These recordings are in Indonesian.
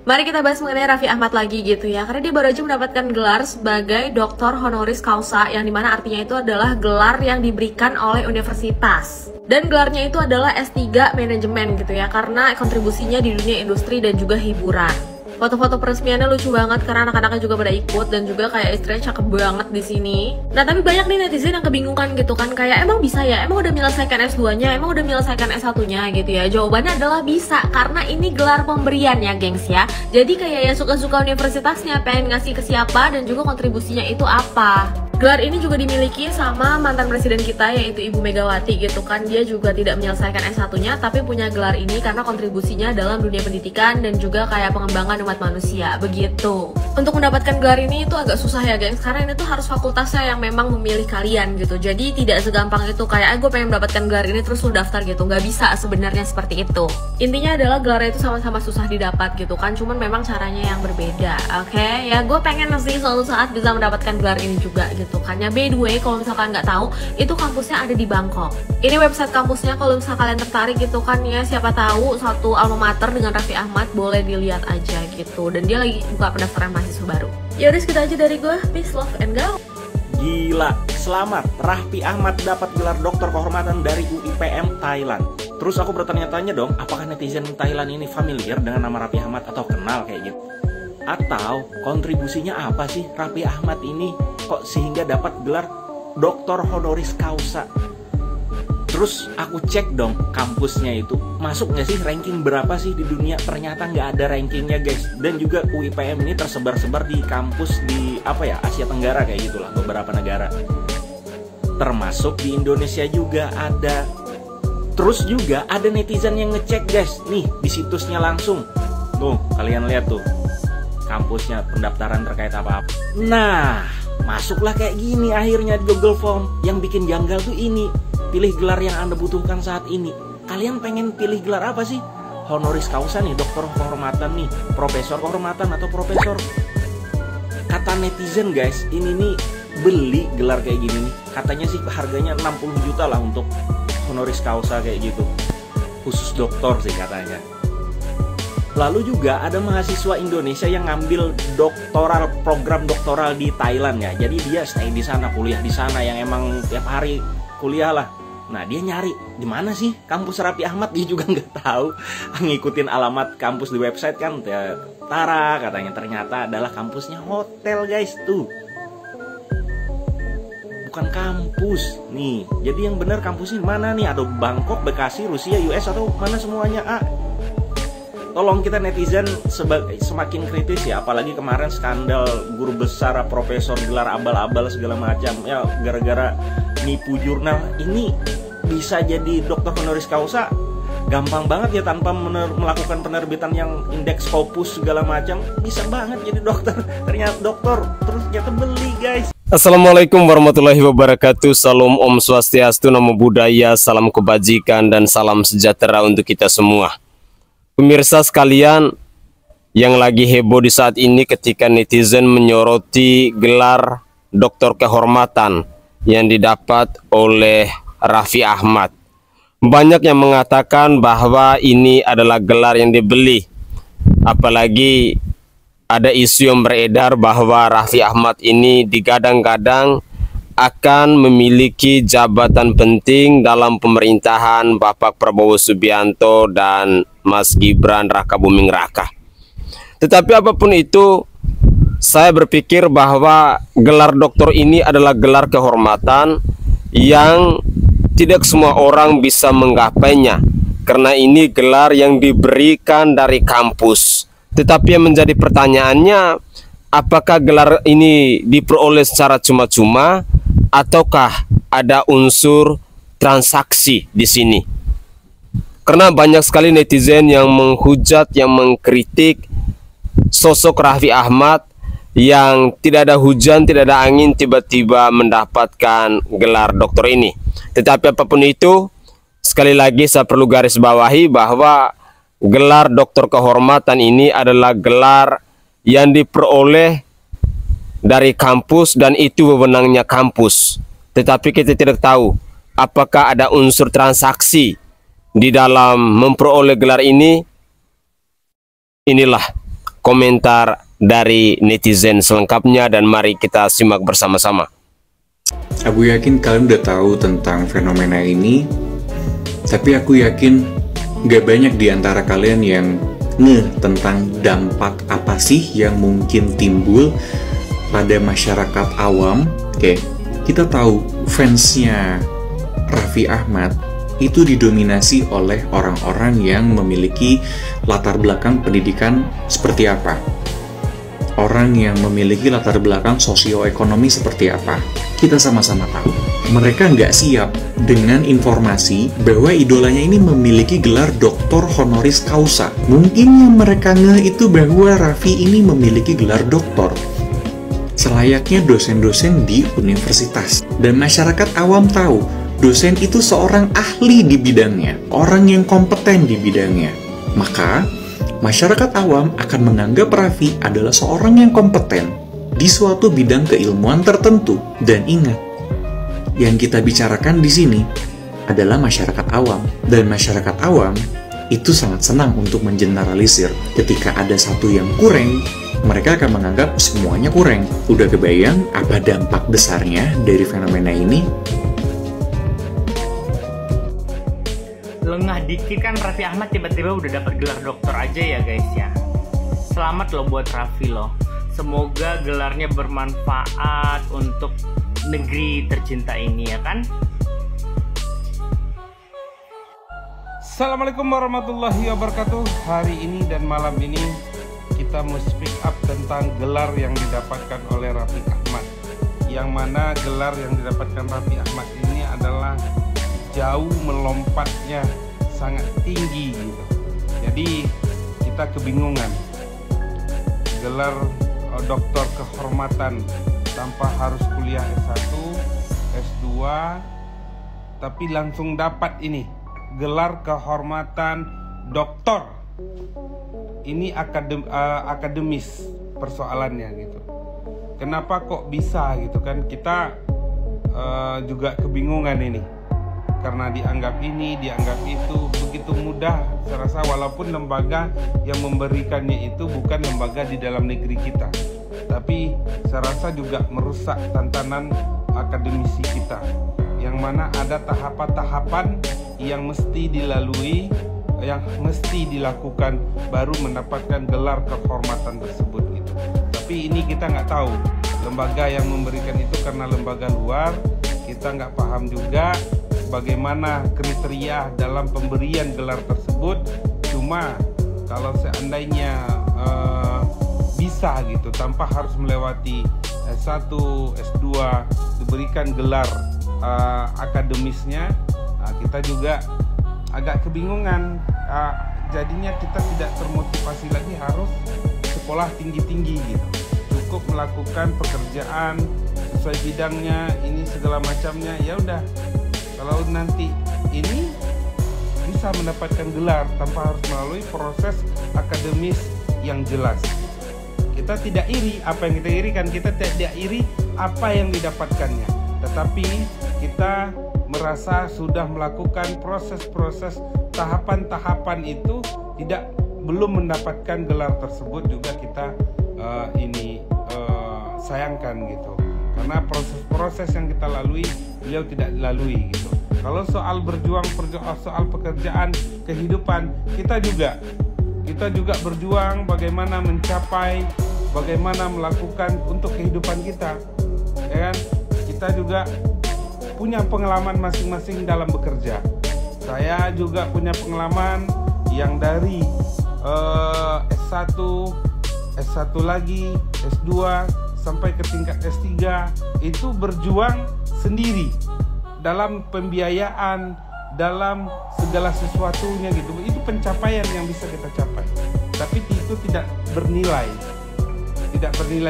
Mari kita bahas mengenai Raffi Ahmad lagi gitu ya. Karena dia baru aja mendapatkan gelar sebagai Doktor Honoris Causa, yang dimana artinya itu adalah gelar yang diberikan oleh universitas. Dan gelarnya itu adalah S3 Manajemen gitu ya, karena kontribusinya di dunia industri dan juga hiburan. Foto-foto peresmiannya lucu banget karena anak-anaknya juga pada ikut, dan juga kayak istrinya cakep banget di sini. Nah, tapi banyak nih netizen yang kebingungan gitu kan, kayak emang bisa ya? Emang udah menyelesaikan S2-nya? Emang udah menyelesaikan S1-nya gitu ya? Jawabannya adalah bisa, karena ini gelar pemberian ya, gengs ya. Jadi kayak ya suka-suka universitasnya pengen ngasih ke siapa dan juga kontribusinya itu apa. Gelar ini juga dimiliki sama mantan presiden kita, yaitu Ibu Megawati gitu kan. Dia juga tidak menyelesaikan S1-nya tapi punya gelar ini karena kontribusinya dalam dunia pendidikan dan juga kayak pengembangan umat manusia, begitu. Untuk mendapatkan gelar ini itu agak susah ya gengs, karena ini tuh harus fakultasnya yang memang memilih kalian gitu. Jadi tidak segampang itu kayak gue pengen mendapatkan gelar ini terus lu daftar gitu, nggak bisa sebenarnya seperti itu. Intinya adalah gelarnya itu sama-sama susah didapat gitu kan, cuman memang caranya yang berbeda. Oke, ya gue pengen sih suatu saat bisa mendapatkan gelar ini juga gitu kan. Ya by the way, kalau misalkan nggak tahu, itu kampusnya ada di Bangkok. Ini website kampusnya, kalau misalkan kalian tertarik gitu kan ya, siapa tahu satu alma mater dengan Raffi Ahmad, boleh dilihat aja gitu. Dan dia lagi buka pendaftaran mahasiswa baru. Yaudah, segitu aja dari gue. Peace, love, and go. Gila, selamat, Raffi Ahmad dapat gelar doktor kehormatan dari UIPM Thailand. Terus aku bertanya-tanya dong, apakah netizen Thailand ini familiar dengan nama Raffi Ahmad atau kenal kayak gitu? Atau kontribusinya apa sih Raffi Ahmad ini kok sehingga dapat gelar doktor honoris causa? Terus aku cek dong kampusnya itu masuk nggak sih, ranking berapa sih di dunia? Ternyata nggak ada rankingnya guys. Dan juga UIPM ini tersebar-sebar di kampus di Asia Tenggara kayak gitulah, beberapa negara. Termasuk di Indonesia juga ada. Terus juga ada netizen yang ngecek guys, nih di situsnya langsung. Tuh kalian lihat tuh kampusnya, pendaftaran terkait apa-apa. Nah, masuklah kayak gini akhirnya di Google Form. Yang bikin janggal tuh ini, pilih gelar yang Anda butuhkan saat ini. Kalian pengen pilih gelar apa sih? Honoris causa nih, doktor kehormatan nih, profesor kehormatan atau profesor. Kata netizen guys, ini nih beli gelar kayak gini nih. Katanya sih harganya 60 juta lah untuk honoris causa kayak gitu. Khusus doktor sih katanya. Lalu juga ada mahasiswa Indonesia yang ngambil program doktoral di Thailand ya. Jadi dia stay di sana, kuliah di sana, yang emang tiap hari kuliah lah. Nah, dia nyari di mana sih kampus Raffi Ahmad, dia juga nggak tahu. Ngikutin alamat kampus di website kan, Tara katanya, ternyata adalah kampusnya hotel guys tuh. Bukan kampus nih. Jadi yang benar kampusnya mana nih? Ada Bangkok, Bekasi, Rusia, US atau mana semuanya? Tolong kita netizen semakin kritis ya, apalagi kemarin skandal guru besar, profesor, gelar abal-abal segala macam ya, gara-gara nipu jurnal. Ini bisa jadi doktor honoris causa gampang banget ya, tanpa melakukan penerbitan yang indeks Scopus segala macam, bisa banget jadi dokter. Ternyata dokter terus ternyata beli guys. Assalamualaikum warahmatullahi wabarakatuh. Salam Om Swastiastu, Namo Buddhaya, salam kebajikan dan salam sejahtera untuk kita semua. Pemirsa sekalian, yang lagi heboh di saat ini ketika netizen menyoroti gelar doktor kehormatan yang didapat oleh Raffi Ahmad. Banyak yang mengatakan bahwa ini adalah gelar yang dibeli. Apalagi ada isu yang beredar bahwa Raffi Ahmad ini digadang-gadang akan memiliki jabatan penting dalam pemerintahan Bapak Prabowo Subianto dan Mas Gibran Raka Buming Raka. Tetapi apapun itu, saya berpikir bahwa gelar doktor ini adalah gelar kehormatan yang tidak semua orang bisa menggapainya, karena ini gelar yang diberikan dari kampus. Tetapi yang menjadi pertanyaannya, apakah gelar ini diperoleh secara cuma-cuma ataukah ada unsur transaksi di sini? Karena banyak sekali netizen yang menghujat, yang mengkritik sosok Raffi Ahmad yang tidak ada hujan, tidak ada angin, tiba-tiba mendapatkan gelar doktor ini. Tetapi apapun itu, sekali lagi saya perlu garis bawahi bahwa gelar doktor kehormatan ini adalah gelar yang diperoleh dari kampus dan itu wewenangnya kampus. Tetapi kita tidak tahu apakah ada unsur transaksi di dalam memperoleh gelar ini. Inilah komentar dari netizen selengkapnya dan mari kita simak bersama-sama. Aku yakin kalian udah tahu tentang fenomena ini, tapi aku yakin gak banyak di antara kalian yang tentang dampak apa sih yang mungkin timbul pada masyarakat awam. Oke, kita tahu fansnya Raffi Ahmad itu didominasi oleh orang-orang yang memiliki latar belakang pendidikan seperti apa, orang yang memiliki latar belakang sosioekonomi seperti apa. Kita sama-sama tahu mereka nggak siap dengan informasi bahwa idolanya ini memiliki gelar doktor honoris causa. Mungkin yang mereka ngeh itu bahwa Raffi ini memiliki gelar doktor selayaknya dosen-dosen di universitas, dan masyarakat awam tahu dosen itu seorang ahli di bidangnya, orang yang kompeten di bidangnya. Maka masyarakat awam akan menganggap Raffi adalah seorang yang kompeten di suatu bidang keilmuan tertentu. Dan ingat, yang kita bicarakan di sini adalah masyarakat awam, dan masyarakat awam itu sangat senang untuk mengeneralisir. Ketika ada satu yang kurang, mereka akan menganggap semuanya kurang. Udah kebayang apa dampak besarnya dari fenomena ini? Lengah dikit kan Raffi Ahmad tiba-tiba udah dapat gelar doktor aja ya guys ya. Selamat loh buat Raffi loh. Semoga gelarnya bermanfaat untuk negeri tercinta ini ya kan. Assalamualaikum warahmatullahi wabarakatuh. Hari ini dan malam ini kita mau speak up tentang gelar yang didapatkan oleh Raffi Ahmad. Yang mana gelar yang didapatkan Raffi Ahmad ini adalah jauh melompatnya, sangat tinggi gitu. Jadi kita kebingungan. Gelar doktor kehormatan tanpa harus kuliah S1, S2, tapi langsung dapat ini gelar kehormatan doktor. Ini akademis persoalannya gitu. Kenapa kok bisa gitu kan? Kita juga kebingungan ini. Karena dianggap ini, dianggap itu, begitu mudah. Saya rasa walaupun lembaga yang memberikannya itu bukan lembaga di dalam negeri kita, tapi saya rasa juga merusak tatanan akademisi kita, yang mana ada tahapan-tahapan yang mesti dilalui, yang mesti dilakukan baru mendapatkan gelar kehormatan tersebut gitu. Tapi ini kita nggak tahu lembaga yang memberikan itu, karena lembaga luar, kita nggak paham juga bagaimana kriteria dalam pemberian gelar tersebut. Cuma kalau seandainya bisa gitu tanpa harus melewati S1, S2 diberikan gelar akademisnya, kita juga agak kebingungan. Jadinya kita tidak termotivasi lagi harus sekolah tinggi-tinggi gitu. Cukup melakukan pekerjaan sesuai bidangnya, ini segala macamnya, ya udah. Kalau nanti ini bisa mendapatkan gelar tanpa harus melalui proses akademis yang jelas. Kita tidak iri apa yang kita irikan, kita tidak iri apa yang didapatkannya, tetapi kita merasa sudah melakukan proses-proses tahapan-tahapan itu belum mendapatkan gelar tersebut, juga kita sayangkan gitu. Karena proses-proses yang kita lalui beliau tidak lalui gitu. Kalau soal berjuang soal pekerjaan, kehidupan, kita juga berjuang bagaimana mencapai, bagaimana melakukan untuk kehidupan kita, ya kan? Kita juga punya pengalaman masing-masing dalam bekerja. Saya juga punya pengalaman yang dari S1 lagi, S2 sampai ke tingkat S3, itu berjuang sendiri dalam pembiayaan, dalam segala sesuatunya gitu. Itu pencapaian yang bisa kita capai. Tapi itu tidak bernilai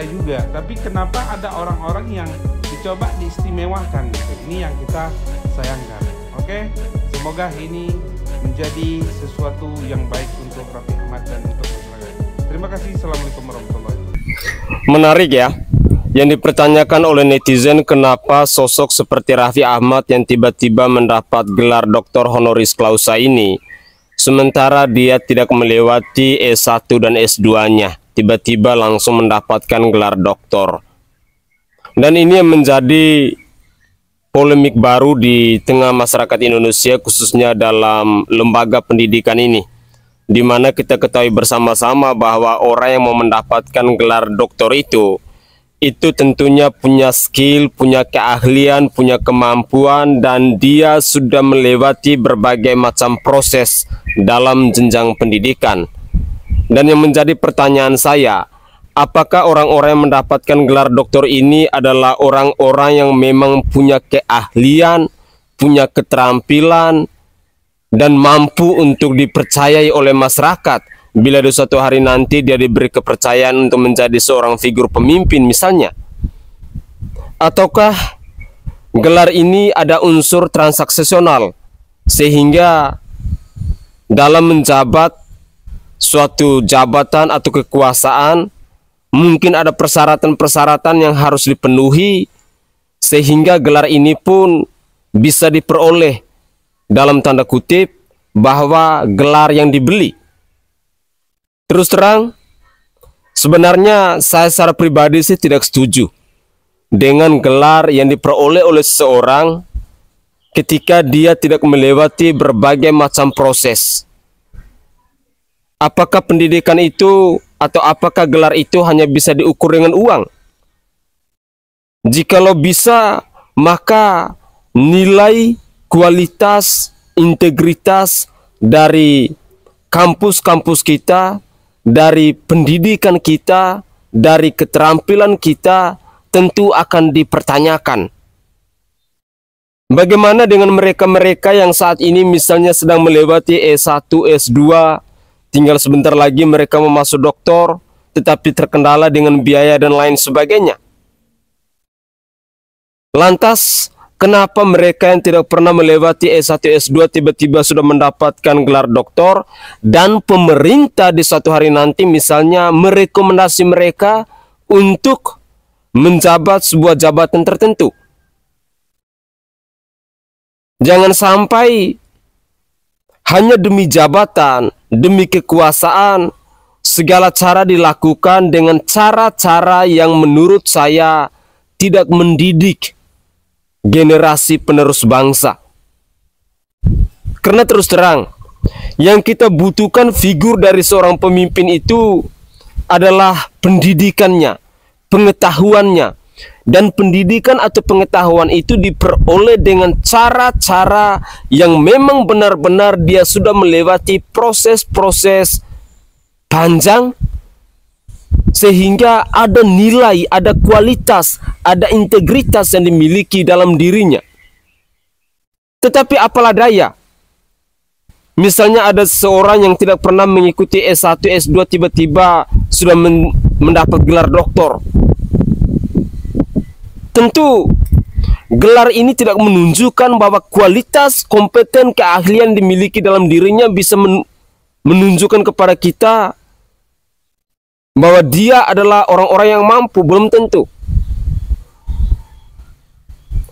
juga. Tapi kenapa ada orang-orang yang dicoba diistimewakan gitu? Ini yang kita sayangkan. Oke? Semoga ini menjadi sesuatu yang baik untuk Raffi Ahmad dan untuk masyarakat. Terima kasih. Assalamualaikum warahmatullahi wabarakatuh. Menarik ya, yang dipertanyakan oleh netizen, kenapa sosok seperti Raffi Ahmad yang tiba-tiba mendapat gelar doktor honoris causa ini, sementara dia tidak melewati S1 dan S2-nya. tiba-tiba langsung mendapatkan gelar doktor. Dan ini yang menjadi polemik baru di tengah masyarakat Indonesia, khususnya dalam lembaga pendidikan ini, di mana kita ketahui bersama-sama bahwa orang yang mau mendapatkan gelar doktor itu tentunya punya skill, punya keahlian, punya kemampuan, dan dia sudah melewati berbagai macam proses dalam jenjang pendidikan. Dan yang menjadi pertanyaan saya, apakah orang-orang yang mendapatkan gelar doktor ini adalah orang-orang yang memang punya keahlian, punya keterampilan, dan mampu untuk dipercayai oleh masyarakat bila di suatu hari nanti dia diberi kepercayaan untuk menjadi seorang figur pemimpin misalnya? Ataukah gelar ini ada unsur transaksional sehingga dalam menjabat suatu jabatan atau kekuasaan mungkin ada persyaratan-persyaratan yang harus dipenuhi sehingga gelar ini pun bisa diperoleh dalam tanda kutip bahwa gelar yang dibeli? Terus terang, sebenarnya saya secara pribadi sih tidak setuju dengan gelar yang diperoleh oleh seseorang ketika dia tidak melewati berbagai macam proses. Apakah pendidikan itu atau apakah gelar itu hanya bisa diukur dengan uang? Jikalau bisa, maka nilai, kualitas, integritas dari kampus-kampus kita, dari pendidikan kita, dari keterampilan kita tentu akan dipertanyakan. Bagaimana dengan mereka-mereka yang saat ini misalnya sedang melewati S1, S2, tinggal sebentar lagi mereka mau masuk doktor, tetapi terkendala dengan biaya dan lain sebagainya? Lantas, kenapa mereka yang tidak pernah melewati S1, S2 tiba-tiba sudah mendapatkan gelar doktor, dan pemerintah di suatu hari nanti misalnya merekomendasi mereka untuk menjabat sebuah jabatan tertentu? Jangan sampai hanya demi jabatan, demi kekuasaan, segala cara dilakukan dengan cara-cara yang menurut saya tidak mendidik generasi penerus bangsa. Karena terus terang, yang kita butuhkan figur dari seorang pemimpin itu adalah pendidikannya, pengetahuannya. Dan pendidikan atau pengetahuan itu diperoleh dengan cara-cara yang memang benar-benar dia sudah melewati proses-proses panjang, sehingga ada nilai, ada kualitas, ada integritas yang dimiliki dalam dirinya. Tetapi apalah daya, misalnya ada seorang yang tidak pernah mengikuti S1, S2 tiba-tiba sudah mendapat gelar doktor. Tentu gelar ini tidak menunjukkan bahwa kualitas, kompeten, keahlian dimiliki dalam dirinya bisa menunjukkan kepada kita bahwa dia adalah orang-orang yang mampu. Belum tentu.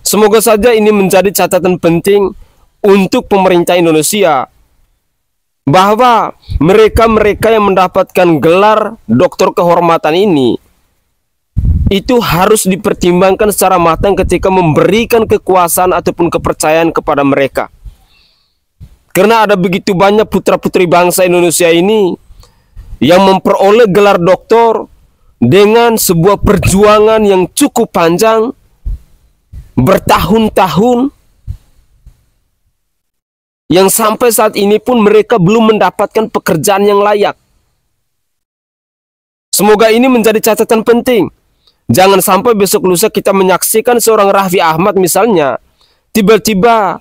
Semoga saja ini menjadi catatan penting untuk pemerintah Indonesia, bahwa mereka-mereka yang mendapatkan gelar doktor kehormatan ini itu harus dipertimbangkan secara matang ketika memberikan kekuasaan ataupun kepercayaan kepada mereka. Karena ada begitu banyak putra-putri bangsa Indonesia ini yang memperoleh gelar doktor dengan sebuah perjuangan yang cukup panjang, bertahun-tahun, yang sampai saat ini pun mereka belum mendapatkan pekerjaan yang layak. Semoga ini menjadi catatan penting. Jangan sampai besok lusa kita menyaksikan seorang Raffi Ahmad misalnya, tiba-tiba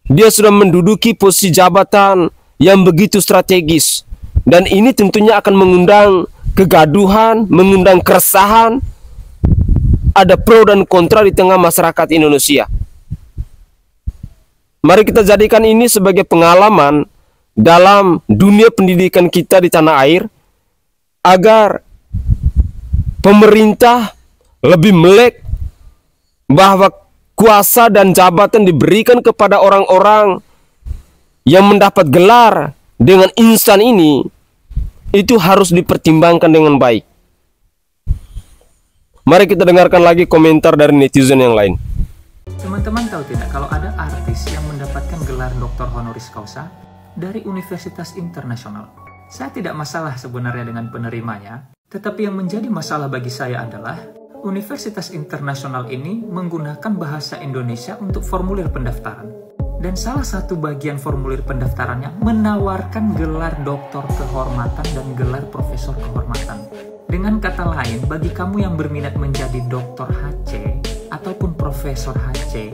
dia sudah menduduki posisi jabatan yang begitu strategis. Dan ini tentunya akan mengundang kegaduhan, mengundang keresahan. Ada pro dan kontra di tengah masyarakat Indonesia. Mari kita jadikan ini sebagai pengalaman dalam dunia pendidikan kita di tanah air, agar pemerintah lebih melek bahwa kuasa dan jabatan diberikan kepada orang-orang yang mendapat gelar dengan instan ini itu harus dipertimbangkan dengan baik. Mari kita dengarkan lagi komentar dari netizen yang lain. Teman-teman tahu tidak kalau ada artis yang mendapatkan gelar doktor honoris causa dari universitas internasional? Saya tidak masalah sebenarnya dengan penerimanya, tetapi yang menjadi masalah bagi saya adalah universitas internasional ini menggunakan bahasa Indonesia untuk formulir pendaftaran. Dan salah satu bagian formulir pendaftarannya menawarkan gelar doktor kehormatan dan gelar profesor kehormatan. Dengan kata lain, bagi kamu yang berminat menjadi doktor HC ataupun profesor HC,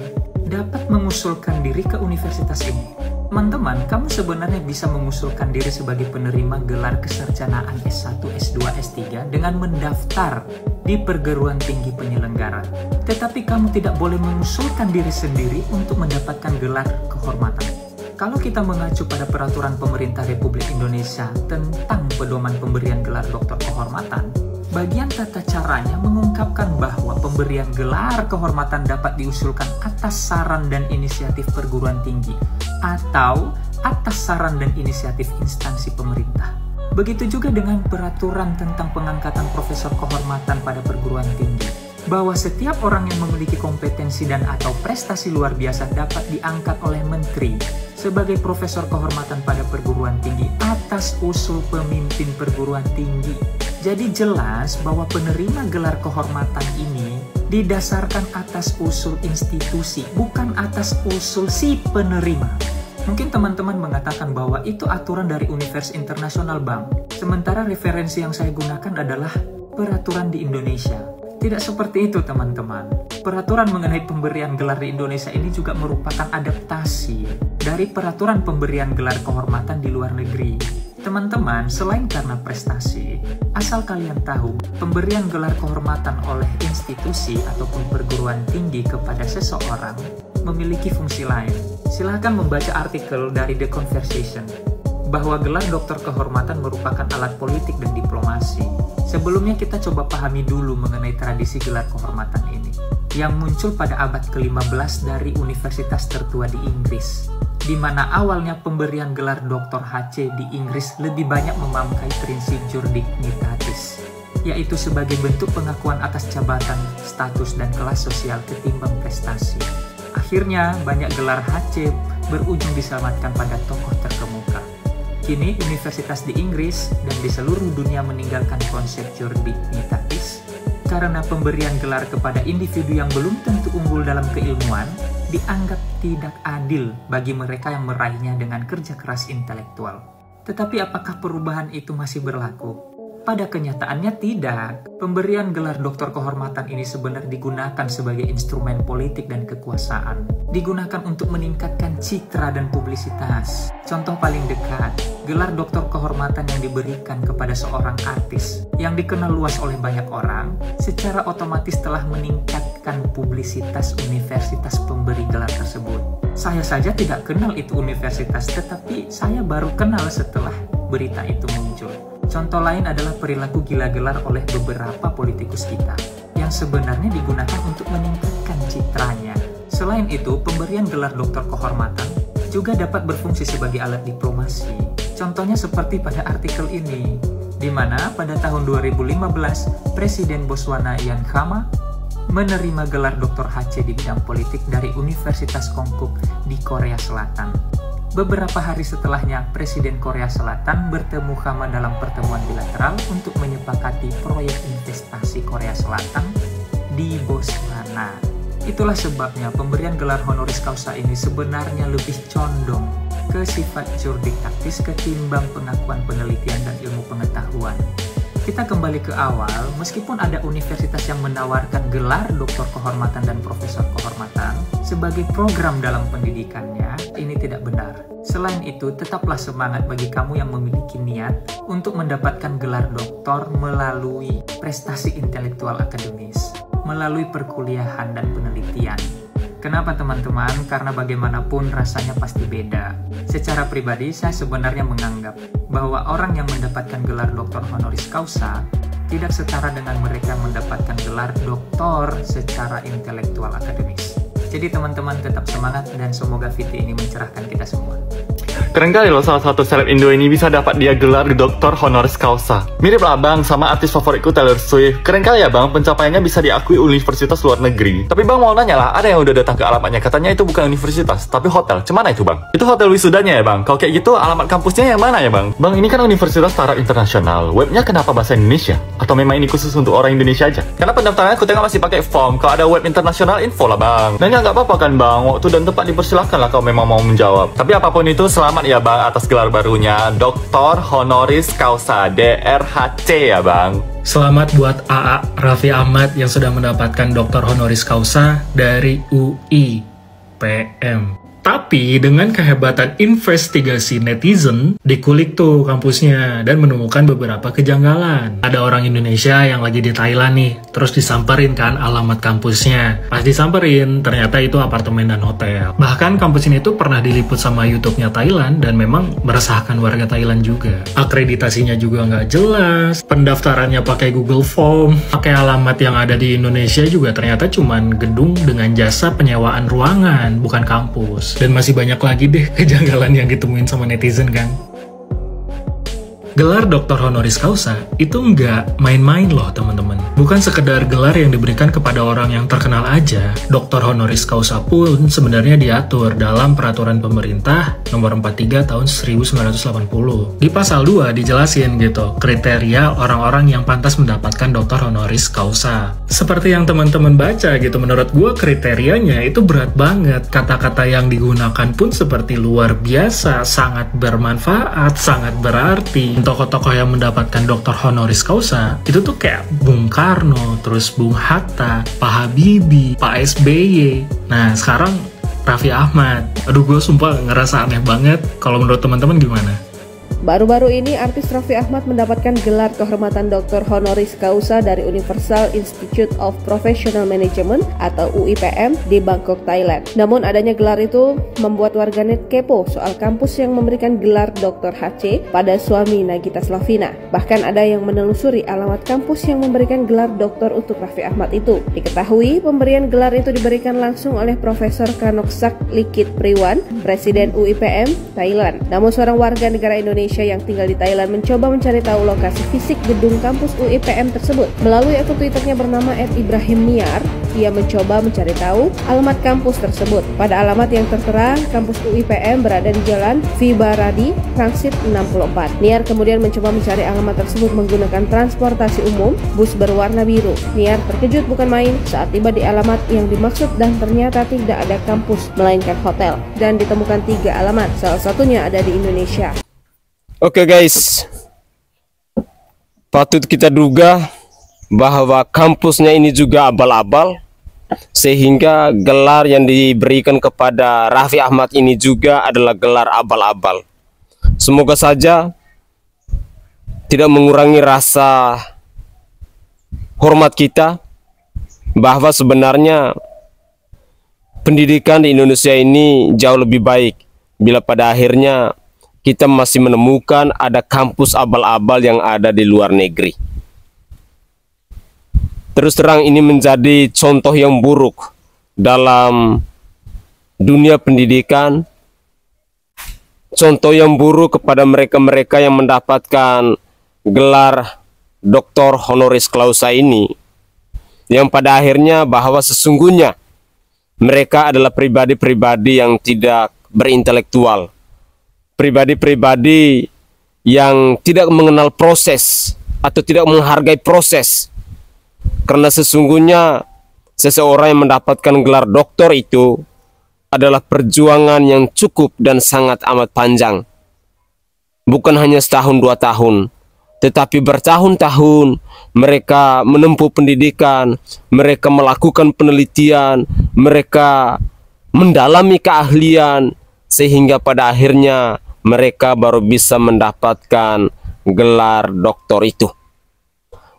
dapat mengusulkan diri ke universitas ini. Teman-teman, kamu sebenarnya bisa mengusulkan diri sebagai penerima gelar kesarjanaan S1, S2, S3 dengan mendaftar di perguruan tinggi penyelenggara. Tetapi kamu tidak boleh mengusulkan diri sendiri untuk mendapatkan gelar kehormatan. Kalau kita mengacu pada peraturan pemerintah Republik Indonesia tentang pedoman pemberian gelar doktor kehormatan, bagian tata caranya mengungkapkan bahwa pemberian gelar kehormatan dapat diusulkan atas saran dan inisiatif perguruan tinggi atau atas saran dan inisiatif instansi pemerintah. Begitu juga dengan peraturan tentang pengangkatan profesor kehormatan pada perguruan tinggi, bahwa setiap orang yang memiliki kompetensi dan atau prestasi luar biasa dapat diangkat oleh menteri sebagai profesor kehormatan pada perguruan tinggi atas usul pemimpin perguruan tinggi. Jadi jelas bahwa penerima gelar kehormatan ini didasarkan atas usul institusi, bukan atas usul si penerima. Mungkin teman-teman mengatakan bahwa itu aturan dari Universitas Internasional Bang. Sementara referensi yang saya gunakan adalah peraturan di Indonesia. Tidak seperti itu teman-teman. Peraturan mengenai pemberian gelar di Indonesia ini juga merupakan adaptasi dari peraturan pemberian gelar kehormatan di luar negeri. Teman-teman, selain karena prestasi, asal kalian tahu, pemberian gelar kehormatan oleh institusi ataupun perguruan tinggi kepada seseorang memiliki fungsi lain. Silahkan membaca artikel dari The Conversation bahwa gelar doktor kehormatan merupakan alat politik dan diplomasi. Sebelumnya kita coba pahami dulu mengenai tradisi gelar kehormatan ini, yang muncul pada abad ke-15 dari universitas tertua di Inggris, di mana awalnya pemberian gelar doktor HC di Inggris lebih banyak memakai prinsip jur dignitatis, yaitu sebagai bentuk pengakuan atas jabatan, status, dan kelas sosial ketimbang prestasi. Akhirnya, banyak gelar HC berujung diselamatkan pada tokoh terkemuka. Kini, universitas di Inggris dan di seluruh dunia meninggalkan konsep jur dignitatis karena pemberian gelar kepada individu yang belum tentu unggul dalam keilmuan dianggap tidak adil bagi mereka yang meraihnya dengan kerja keras intelektual. Tetapi apakah perubahan itu masih berlaku? Pada kenyataannya tidak. Pemberian gelar doktor kehormatan ini sebenarnya digunakan sebagai instrumen politik dan kekuasaan. Digunakan untuk meningkatkan citra dan publisitas. Contoh paling dekat, gelar doktor kehormatan yang diberikan kepada seorang artis yang dikenal luas oleh banyak orang, secara otomatis telah meningkatkan publisitas universitas pemberi gelar tersebut. Saya saja tidak kenal itu universitas, tetapi saya baru kenal setelah berita itu muncul. Contoh lain adalah perilaku gila gelar oleh beberapa politikus kita yang sebenarnya digunakan untuk meningkatkan citranya. Selain itu, pemberian gelar doktor kehormatan juga dapat berfungsi sebagai alat diplomasi. Contohnya seperti pada artikel ini, di mana pada tahun 2015 Presiden Botswana Ian Khama menerima gelar doktor HC di bidang politik dari Universitas Konkuk di Korea Selatan. Beberapa hari setelahnya, Presiden Korea Selatan bertemu Khama dalam pertemuan bilateral untuk menyepakati proyek investasi Korea Selatan di Botswana. Itulah sebabnya pemberian gelar honoris causa ini sebenarnya lebih condong ke sifat jur dignitatis ketimbang pengakuan penelitian dan ilmu pengetahuan. Kita kembali ke awal, meskipun ada universitas yang menawarkan gelar doktor kehormatan dan profesor kehormatan sebagai program dalam pendidikannya, ini tidak benar. Selain itu, tetaplah semangat bagi kamu yang memiliki niat untuk mendapatkan gelar doktor melalui prestasi intelektual akademis, melalui perkuliahan dan penelitian. Kenapa teman-teman? Karena bagaimanapun rasanya pasti beda. Secara pribadi, saya sebenarnya menganggap bahwa orang yang mendapatkan gelar doktor honoris causa tidak setara dengan mereka mendapatkan gelar doktor secara intelektual akademis. Jadi teman-teman tetap semangat dan semoga video ini mencerahkan kita semua. Keren kali loh salah satu seleb Indo ini bisa dapat dia gelar Doktor Honoris Causa. Mirip lah bang sama artis favoritku Taylor Swift. Keren kali ya bang, pencapaiannya bisa diakui universitas luar negeri. Tapi bang mau nanya lah, ada yang udah datang ke alamatnya, katanya itu bukan universitas, tapi hotel. Cemana itu bang? Itu hotel wisudanya ya bang? Kalau kayak gitu alamat kampusnya yang mana ya bang? Bang ini kan universitas taraf internasional, webnya kenapa bahasa Indonesia? Atau memang ini khusus untuk orang Indonesia aja? Karena pendaftarannya aku tengok masih pakai form, kalau ada web internasional info lah bang. Dan ya nggak apa-apa kan bang, waktu dan tempat dipersilahkan lah kalau memang mau menjawab. Tapi apapun itu selamat ya bang atas gelar barunya Doktor Honoris Causa DRHC ya bang. Selamat buat AA Raffi Ahmad yang sudah mendapatkan Doktor Honoris Causa dari UIPM. Tapi dengan kehebatan investigasi netizen, dikulik tuh kampusnya dan menemukan beberapa kejanggalan. Ada orang Indonesia yang lagi di Thailand nih, terus disamperin kan alamat kampusnya. Pas disamperin, ternyata itu apartemen dan hotel. Bahkan kampus ini tuh pernah diliput sama YouTube-nya Thailand dan memang meresahkan warga Thailand juga. Akreditasinya juga nggak jelas, pendaftarannya pakai Google Form, pakai alamat yang ada di Indonesia juga ternyata cuman gedung dengan jasa penyewaan ruangan, bukan kampus. Dan masih banyak lagi deh kejanggalan yang ditemuin sama netizen kan. Gelar Doktor Honoris Causa itu nggak main-main loh teman-teman. Bukan sekedar gelar yang diberikan kepada orang yang terkenal aja. Doktor Honoris Causa pun sebenarnya diatur dalam Peraturan Pemerintah Nomor 43 Tahun 1980. Di pasal 2 dijelasin gitu, kriteria orang-orang yang pantas mendapatkan Doktor Honoris Causa. Seperti yang teman-teman baca gitu, menurut gue kriterianya itu berat banget. Kata-kata yang digunakan pun seperti luar biasa, sangat bermanfaat, sangat berarti. Tokoh-tokoh yang mendapatkan Doktor Honoris Causa itu tuh kayak Bung Karno, terus Bung Hatta, Pak Habibie, Pak SBY. Nah sekarang Raffi Ahmad. Aduh gue sumpah ngerasa aneh banget. Kalau menurut teman-teman gimana? Baru-baru ini artis Raffi Ahmad mendapatkan gelar kehormatan Doktor Honoris Causa dari Universal Institute of Professional Management atau UIPM di Bangkok, Thailand. Namun adanya gelar itu membuat warganet kepo soal kampus yang memberikan gelar Dr. HC pada suami Nagita Slavina. Bahkan ada yang menelusuri alamat kampus yang memberikan gelar doktor untuk Raffi Ahmad itu. Diketahui pemberian gelar itu diberikan langsung oleh Profesor Kanoksak Likit Priwan, Presiden UIPM Thailand. Namun seorang warga negara Indonesia yang tinggal di Thailand mencoba mencari tahu lokasi fisik gedung kampus UIPM tersebut. Melalui akun Twitternya bernama @ibrahimniar, ia mencoba mencari tahu alamat kampus tersebut. Pada alamat yang tertera, kampus UIPM berada di Jalan Vibaradi, Transit 64. Niar kemudian mencoba mencari alamat tersebut menggunakan transportasi umum, bus berwarna biru. Niar terkejut bukan main saat tiba di alamat yang dimaksud dan ternyata tidak ada kampus, melainkan hotel. Dan ditemukan 3 alamat, salah satunya ada di Indonesia. Oke guys, patut kita duga bahwa kampusnya ini juga abal-abal, sehingga gelar yang diberikan kepada Raffi Ahmad ini juga adalah gelar abal-abal. Semoga saja tidak mengurangi rasa hormat kita bahwa sebenarnya pendidikan di Indonesia ini jauh lebih baik bila pada akhirnya kita masih menemukan ada kampus abal-abal yang ada di luar negeri. Terus terang ini menjadi contoh yang buruk dalam dunia pendidikan, contoh yang buruk kepada mereka-mereka yang mendapatkan gelar Doktor Honoris Causa ini, yang pada akhirnya bahwa sesungguhnya mereka adalah pribadi-pribadi yang tidak berintelektual, pribadi-pribadi yang tidak mengenal proses atau tidak menghargai proses. Karena sesungguhnya seseorang yang mendapatkan gelar doktor itu adalah perjuangan yang cukup dan sangat amat panjang. Bukan hanya setahun 2 tahun, tetapi bertahun-tahun mereka menempuh pendidikan, mereka melakukan penelitian, mereka mendalami keahlian, sehingga pada akhirnya mereka baru bisa mendapatkan gelar doktor itu.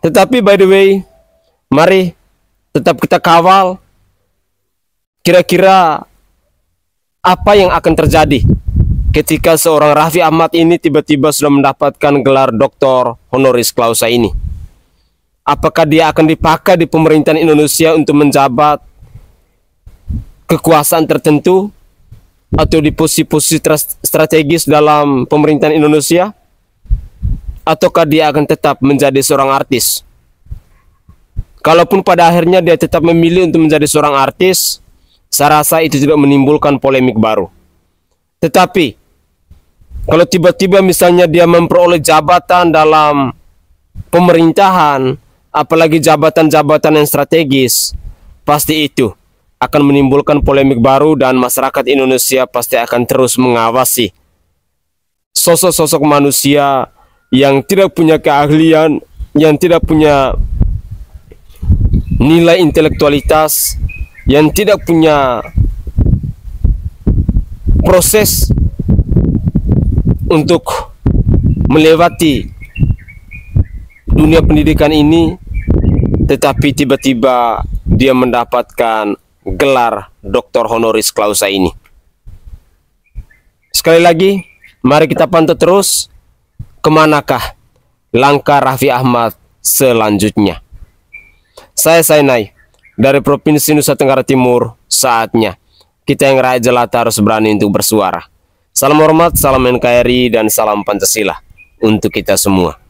Tetapi by the way, mari tetap kita kawal kira-kira apa yang akan terjadi ketika seorang Raffi Ahmad ini tiba-tiba sudah mendapatkan gelar Doktor Honoris Causa ini. Apakah dia akan dipakai di pemerintahan Indonesia untuk menjabat kekuasaan tertentu? atau di posisi-posisi strategis dalam pemerintahan Indonesia? Ataukah dia akan tetap menjadi seorang artis? Kalaupun pada akhirnya dia tetap memilih untuk menjadi seorang artis, saya rasa itu tidak menimbulkan polemik baru. Tetapi kalau tiba-tiba misalnya dia memperoleh jabatan dalam pemerintahan, apalagi jabatan-jabatan yang strategis, pasti itu akan menimbulkan polemik baru dan masyarakat Indonesia pasti akan terus mengawasi sosok-sosok manusia yang tidak punya keahlian, yang tidak punya nilai intelektualitas, yang tidak punya proses untuk melewati dunia pendidikan ini, tetapi tiba-tiba dia mendapatkan gelar Dr. Honoris Causa ini. Sekali lagi, mari kita pantau terus kemanakah langkah Raffi Ahmad selanjutnya. Saya Sainai dari Provinsi Nusa Tenggara Timur. Saatnya kita yang rakyat jelata harus berani untuk bersuara. Salam hormat, salam NKRI, dan salam Pancasila untuk kita semua.